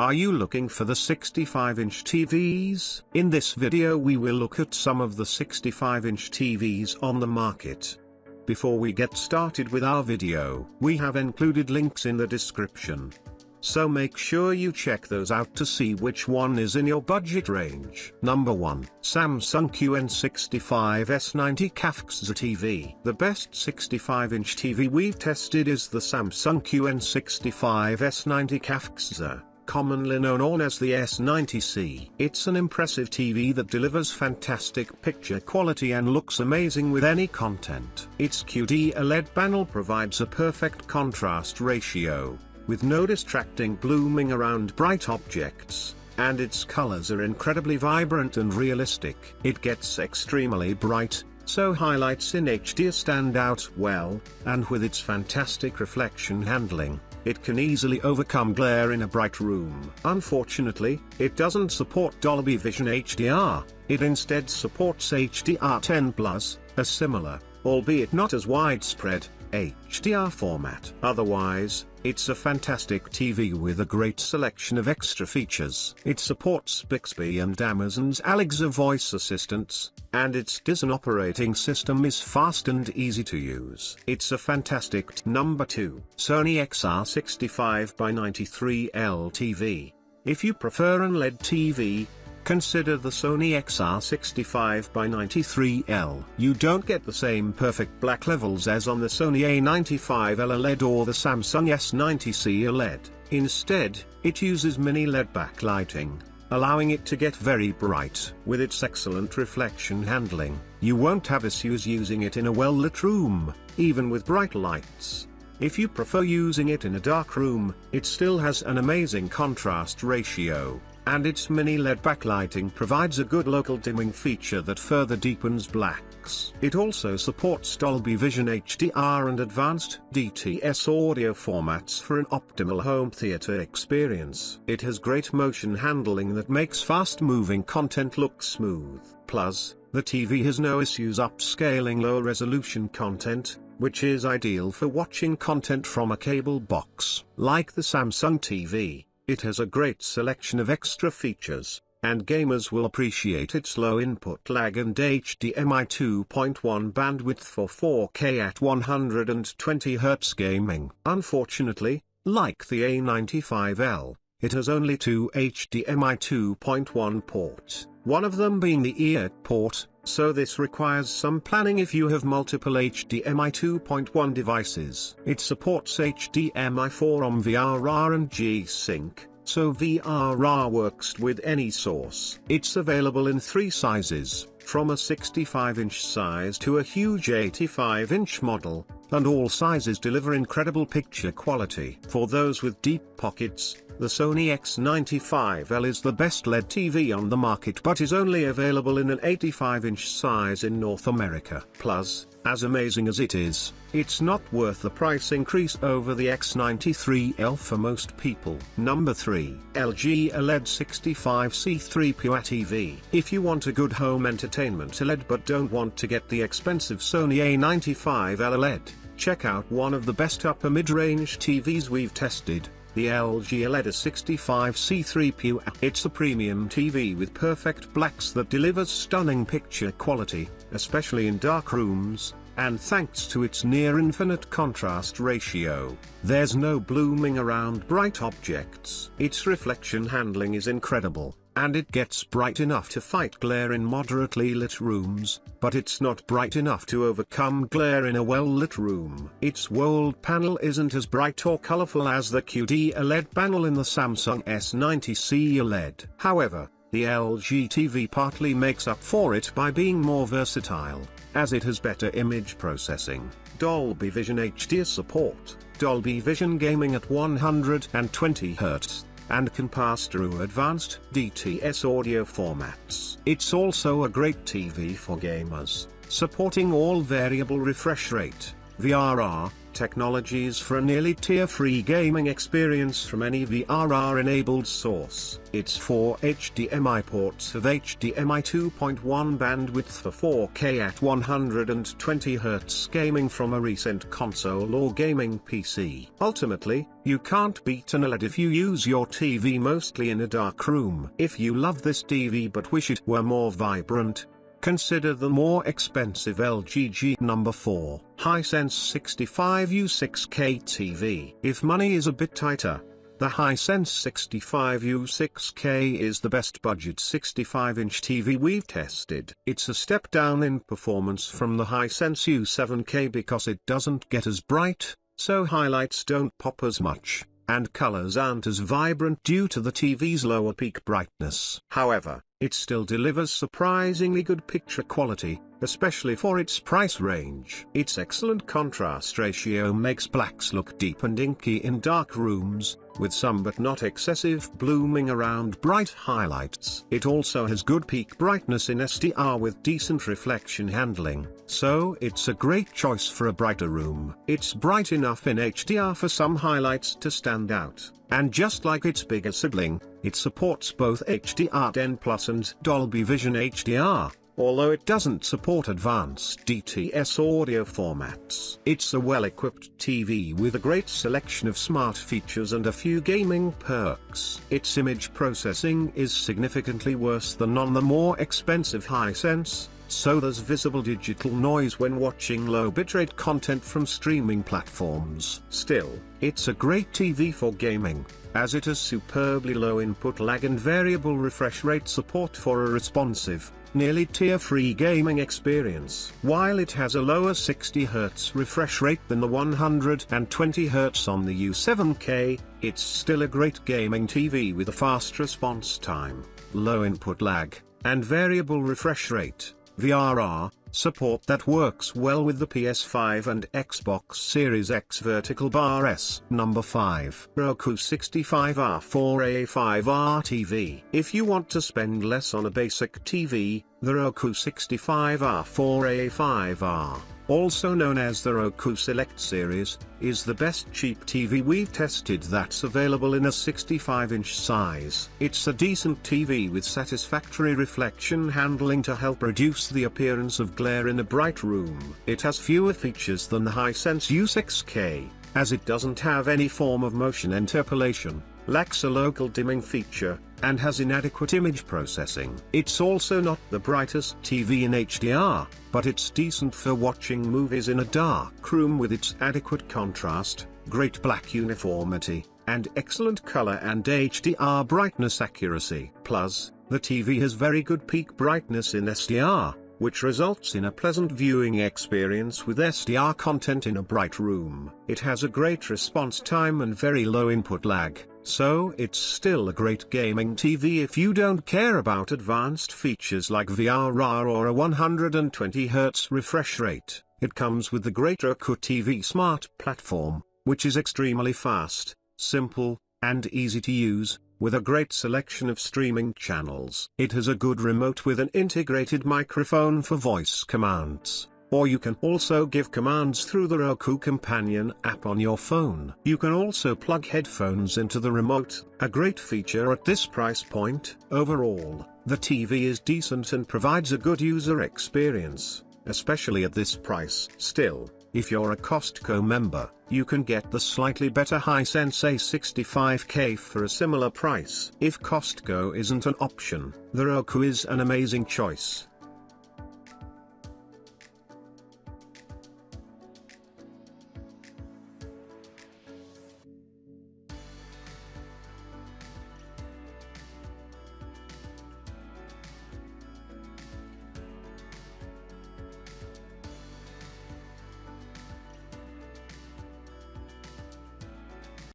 Are you looking for the 65-inch TVs? In this video we will look at some of the 65-inch TVs on the market. Before we get started with our video, we have included links in the description. So make sure you check those out to see which one is in your budget range. Number 1. Samsung QN65S90 QFXZ TV. The best 65-inch TV we've tested is the Samsung QN65S90 QFXZ, commonly known as the S90C. It's an impressive TV that delivers fantastic picture quality and looks amazing with any content. Its qled panel provides a perfect contrast ratio, with no distracting blooming around bright objects, and its colors are incredibly vibrant and realistic. It gets extremely bright, so highlights in HD stand out well, and with its fantastic reflection handling, it can easily overcome glare in a bright room. Unfortunately, it doesn't support Dolby Vision HDR, it instead supports HDR10+, a similar, albeit not as widespread, HDR format. Otherwise, it's a fantastic TV with a great selection of extra features. It supports Bixby and Amazon's Alexa voice assistants, and its Tizen operating system is fast and easy to use. It's a fantastic Number 2. Sony XR65x93L TV. If you prefer an OLED TV, consider the Sony XR65x93L. You don't get the same perfect black levels as on the Sony A95L OLED or the Samsung S90C OLED. Instead, it uses mini LED backlighting, allowing it to get very bright. With its excellent reflection handling, you won't have issues using it in a well-lit room, even with bright lights. If you prefer using it in a dark room, it still has an amazing contrast ratio, and its mini LED backlighting provides a good local dimming feature that further deepens blacks. It also supports Dolby Vision HDR and advanced DTS audio formats for an optimal home theater experience. It has great motion handling that makes fast-moving content look smooth. Plus, the TV has no issues upscaling low-resolution content, which is ideal for watching content from a cable box. Like the Samsung TV, it has a great selection of extra features, and gamers will appreciate its low input lag and HDMI 2.1 bandwidth for 4K at 120Hz gaming. Unfortunately, like the A95L, it has only two HDMI 2.1 ports, one of them being the ear port, so this requires some planning if you have multiple HDMI 2.1 devices. It supports HDMI 4 VRR and G-Sync, so VRR works with any source. It's available in 3 sizes, from a 65-inch size to a huge 85-inch model, and all sizes deliver incredible picture quality. For those with deep pockets, the Sony X95L is the best LED TV on the market but is only available in an 85-inch size in North America. Plus, as amazing as it is, it's not worth the price increase over the X93L for most people. Number 3. LG OLED 65C3 Pure TV. If you want a good home entertainment OLED but don't want to get the expensive Sony A95L OLED, check out one of the best upper mid-range TVs we've tested, the LG OLED 65C3 Pure. It's a premium TV with perfect blacks that delivers stunning picture quality, especially in dark rooms, and thanks to its near-infinite contrast ratio, there's no blooming around bright objects. Its reflection handling is incredible, and it gets bright enough to fight glare in moderately lit rooms, but it's not bright enough to overcome glare in a well-lit room. Its OLED panel isn't as bright or colorful as the qled panel in the Samsung S90C OLED. However, the LG TV partly makes up for it by being more versatile, as it has better image processing, Dolby Vision HD support, Dolby Vision gaming at 120Hz, and can pass through advanced DTS audio formats. It's also a great TV for gamers, supporting all variable refresh rate, VRR, technologies for a nearly tear-free gaming experience from any VRR-enabled source. Its 4 HDMI ports have HDMI 2.1 bandwidth for 4K at 120Hz gaming from a recent console or gaming PC. Ultimately, you can't beat an OLED if you use your TV mostly in a dark room. If you love this TV but wish it were more vibrant, consider the more expensive LG number 4 Hisense 65U 6K TV. If money is a bit tighter, the Hisense 65U 6K is the best budget 65-inch TV we've tested. It's a step down in performance from the Hisense U7K because it doesn't get as bright, so highlights don't pop as much, and colors aren't as vibrant due to the TV's lower peak brightness. However, it still delivers surprisingly good picture quality, especially for its price range. Its excellent contrast ratio makes blacks look deep and inky in dark rooms, with some but not excessive blooming around bright highlights. It also has good peak brightness in SDR with decent reflection handling, so it's a great choice for a brighter room. It's bright enough in HDR for some highlights to stand out, and just like its bigger sibling, it supports both HDR10 Plus and Dolby Vision HDR, although it doesn't support advanced DTS audio formats. It's a well-equipped TV with a great selection of smart features and a few gaming perks. Its image processing is significantly worse than on the more expensive Hisense, so there's visible digital noise when watching low bitrate content from streaming platforms. Still, it's a great TV for gaming, as it has superbly low input lag and variable refresh rate support for a responsive, nearly tear-free gaming experience. While it has a lower 60Hz refresh rate than the 120Hz on the U7K, it's still a great gaming TV with a fast response time, low input lag, and variable refresh rate, VRR, support that works well with the PS5 and Xbox Series X vertical bar S. Number 5. Roku 65R4A5R TV. If you want to spend less on a basic TV, the Roku 65R4A5R, also known as the Roku Select series, is the best cheap TV we've tested that's available in a 65-inch size. It's a decent TV with satisfactory reflection handling to help reduce the appearance of glare in a bright room. It has fewer features than the Hisense U6K, as it doesn't have any form of motion interpolation, lacks a local dimming feature, and has inadequate image processing. It's also not the brightest TV in HDR, but it's decent for watching movies in a dark room with its adequate contrast, great black uniformity, and excellent color and HDR brightness accuracy. Plus, the TV has very good peak brightness in SDR, which results in a pleasant viewing experience with SDR content in a bright room. It has a great response time and very low input lag, so it's still a great gaming TV if you don't care about advanced features like VRR or a 120Hz refresh rate. It comes with the great Roku TV Smart platform, which is extremely fast, simple, and easy to use, with a great selection of streaming channels. It has a good remote with an integrated microphone for voice commands, or you can also give commands through the Roku Companion app on your phone. You can also plug headphones into the remote, a great feature at this price point. Overall, the TV is decent and provides a good user experience, especially at this price. Still, if you're a Costco member, you can get the slightly better Hisense A65K for a similar price. If Costco isn't an option, the Roku is an amazing choice.